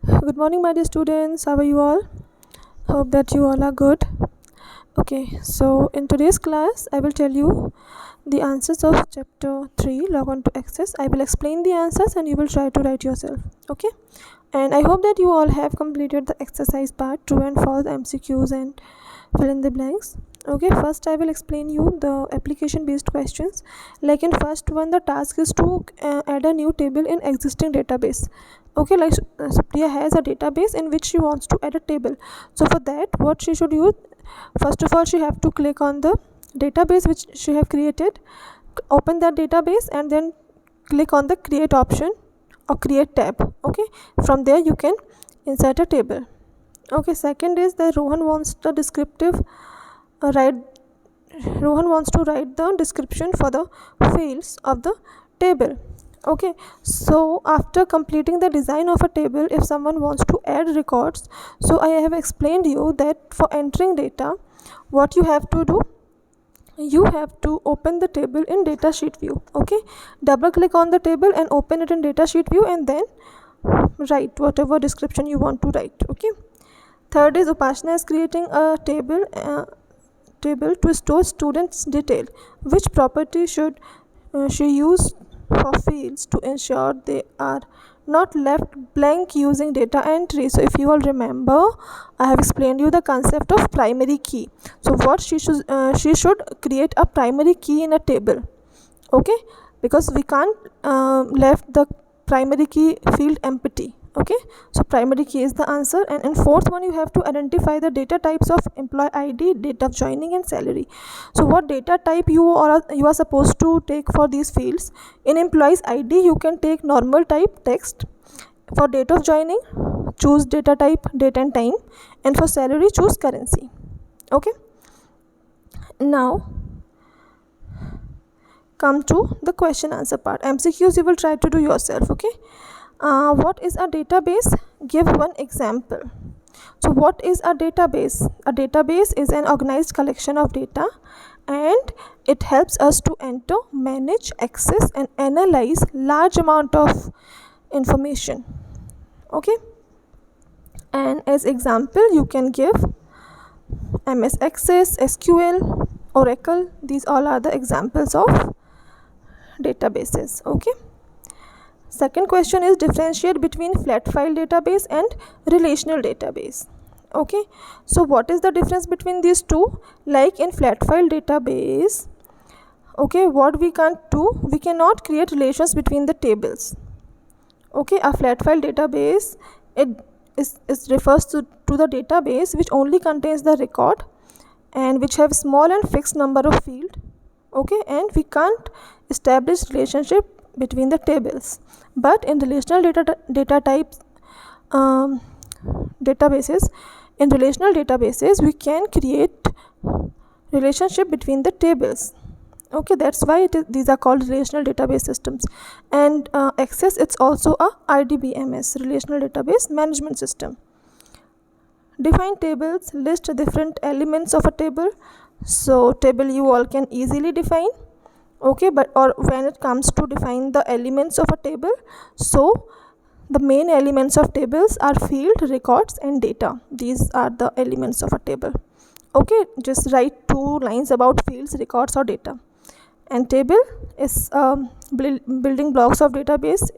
Good morning, my dear students. How are you all? Hope that you all are good. Okay, so in today's class, I will tell you the answers of chapter 3, Log on to Access. I will explain the answers and you will try to write yourself. Okay, and I hope that you all have completed the exercise part, true and false MCQs, and fill in the blanks. Okay, first I will explain you the application based questions. Like in first one, the task is to add a new table in existing database. Okay, like Supriya has a database in which she wants to add a table. So for that, what she should use, first of all, she have to click on the database which she have created, open that database, and then click on the create option or create tab. Okay, from there you can insert a table. Okay, second is that Rohan wants the descriptive write Rohan wants to write the description for the fields of the table. Okay, so after completing the design of a table, if someone wants to add records, so I have explained you that for entering data, what you have to do, you have to open the table in datasheet view. Okay, double click on the table and open it in datasheet view, and then write whatever description you want to write. Okay, third is Upashna is creating a table to store students detail. Which property should she use for fields to ensure they are not left blank using data entry? So if you all remember, I have explained you the concept of primary key. So what she should create a primary key in a table. Okay, because we can't left the primary key field empty. Okay, so primary key is the answer. And in fourth one, you have to identify the data types of employee ID, date of joining, and salary. So what data type you are supposed to take for these fields? In employees ID, you can take normal type text. For date of joining, choose data type date and time, and for salary, choose currency. Okay, now come to the question answer part. MCQs you will try to do yourself. Okay, what is a database? Give one example. So what is a database? A database is an organized collection of data, and it helps us to enter, manage, access, and analyze large amount of information. Okay, and as example you can give MS Access, SQL, Oracle. These all are the examples of databases. Okay, second question is differentiate between flat file database and relational database. Okay, so what is the difference between these two? Like in flat file database, okay, what we can't do, we cannot create relations between the tables. Okay, a flat file database, it refers to the database which only contains the record and which have small and fixed number of field. Okay, and we can't establish relationship between the tables. But in relational data types databases, in relational databases we can create relationship between the tables. Okay, that's why these are called relational database systems. And Access, it's also a RDBMS, relational database management system. Define tables, list different elements of a table. So table you all can easily define. Okay, but or when it comes to define the elements of a table, so the main elements of tables are field, records, and data. These are the elements of a table. Okay, just write 2 lines about fields, records, or data. And table is building blocks of database.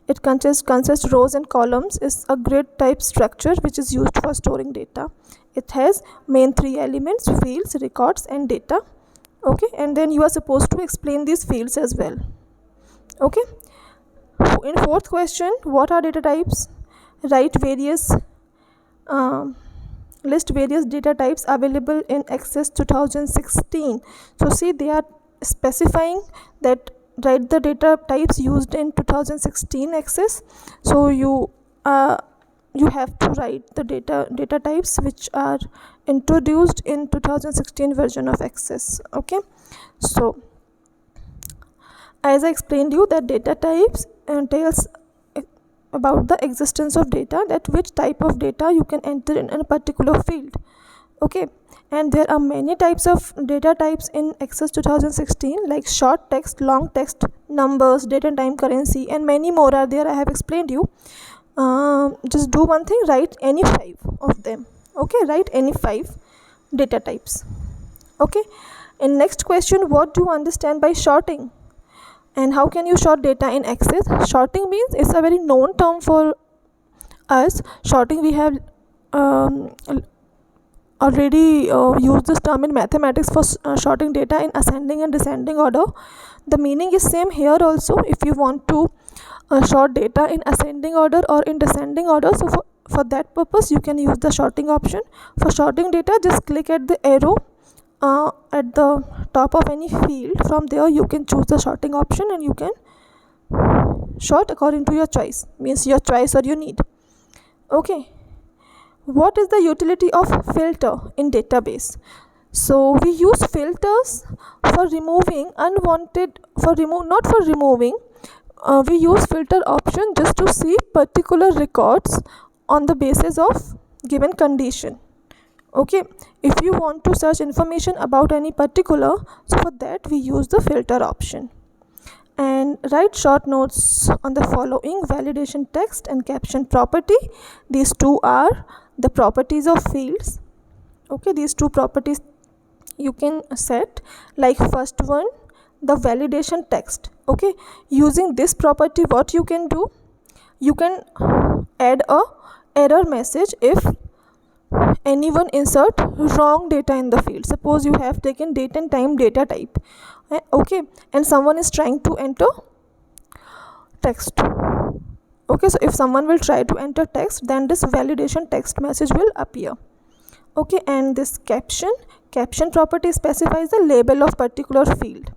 It consists rows and columns. Is a grid type structure which is used for storing data. It has main 3 elements: fields, records, and data. Okay, and then you are supposed to explain these fields as well. Okay, in fourth question, what are data types? Write various list various data types available in Access 2016. So see, they are specifying that write the data types used in 2016 Access. So you have to write the data types which are introduced in 2016 version of Access. Okay, so as I explained you that data types tells about the existence of data, that which type of data you can enter in a particular field. Okay, and there are many types of data types in Access 2016, like short text, long text, numbers, date and time, currency, and many more are there. I have explained you. just do one thing, write any 5 of them. Okay, write any 5 data types. Okay, in next question, what do you understand by sorting and how can you sort data in Access? Sorting means, it's a very known term for us. Sorting, we have already used this term in mathematics for sorting data in ascending and descending order. The meaning is same here also. If you want to sort data in ascending order or in descending order, so for that purpose you can use the sorting option. For sorting data, just click at the arrow at the top of any field. From there you can choose the sorting option and you can sort according to your choice, means your choice or your need. Okay, what is the utility of filter in database? So we use filters for removing unwanted, not for removing, we use filter option just to see particular records on the basis of given condition. Okay, if you want to search information about any particular, so for that we use the filter option. And write short notes on the following: validation text and caption property. These two are the properties of fields. Okay, these two properties you can set. Like first one, the validation text. Okay, using this property, what you can do, you can add a error message if anyone insert wrong data in the field. Suppose you have taken date and time data type, okay, and someone is trying to enter text. Okay, so if someone will try to enter text, then this validation text message will appear. Okay, and this caption property specifies the label of particular field.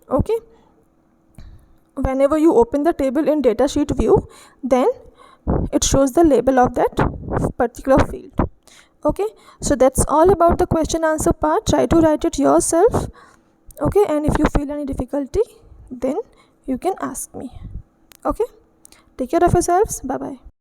Okay, whenever you open the table in datasheet view, then it shows the label of that particular field. Okay, so that's all about the question answer part. Try to write it yourself. Okay, and if you feel any difficulty, then you can ask me. Okay, take care of yourselves. Bye bye.